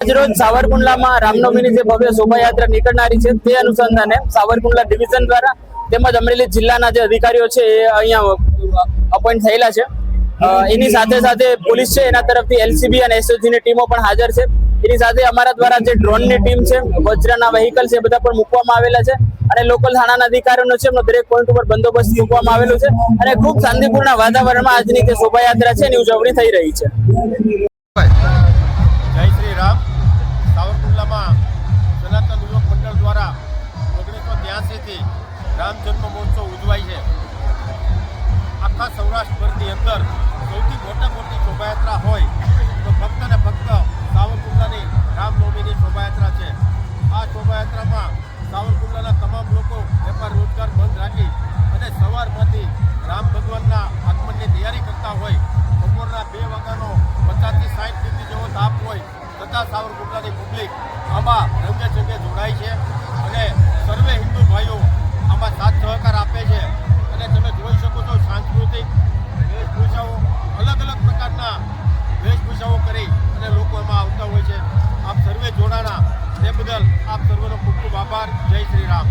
રોજ સાવરકુંડલામાં રામનવમીની જે ભવ્ય શોભાયાત્રા નીકળનારી છે તે અનુસંધાને સાવરકુંડલા ડિવિઝન દ્વારા તેમજ અમરેલી જિલ્લાના જે અધિકારીઓ છે એ અહીંયા અપોઇન્ટ થયેલા છે। એની સાથે સાથે પોલીસ છે એના તરફથી એલસીબી અને એસઓજી ની ટીમો પણ હાજર છે। એની સાથે અમારા દ્વારા જે ડ્રોનની ટીમ છે, વજ્રના વ્હીકલ છે, બધા પણ મૂકવામાં આવેલા છે અને લોકલ થાણાના અધિકારીઓનો છે એમનો દરેક પોઈન્ટ ઉપર બંદોબસ્ત મૂકવામાં આવેલો છે અને ખૂબ શાંતિપૂર્ણ વાતાવરણમાં આજની જે શોભાયાત્રા છે એની ઉજવણી થઈ રહી છે। જય શ્રી રામ। સાવરકુંડલામાં સનાતન યુવક મંડળ દ્વારા 1983થી રામ જન્મ મહોત્સવ ઉજવાય છે। આખા સૌરાષ્ટ્રભરની અંદર સૌથી મોટી શોભાયાત્રા હોય તો ફક્ત ને ફક્ત સાવરકુંડલાની રામનવમીની શોભાયાત્રા છે। આ શોભાયાત્રામાં સાવરકુંડલાના તમામ લોકો વેપાર રોજગાર બંધ રાખી અને સવારમાંથી રામ ભગવાનના આગમનની તૈયારી કરતા હોય। બપોરના 2 વાગ્યાનો 50 થી 60 ડિગ્રી જેવો તાપ હોય છતાં સાવરકુંડલાની પબ્લિક આમાં રંગે ચંગે જોડાય છે અને સર્વે હિન્દુ ભાઈઓ આમાં સાથ સહકાર આપે છે અને તમે જોઈ શકો છો સાંસ્કૃતિક વેશભૂષાઓ અલગ પ્રકારના વેશભૂષાઓ કરી અને લોકો એમાં આવતા હોય છે। આપ સર્વે જોડાણા તે બદલ આપ સર્વેનો ખૂબ ખૂબ આભાર। જય શ્રી રામ।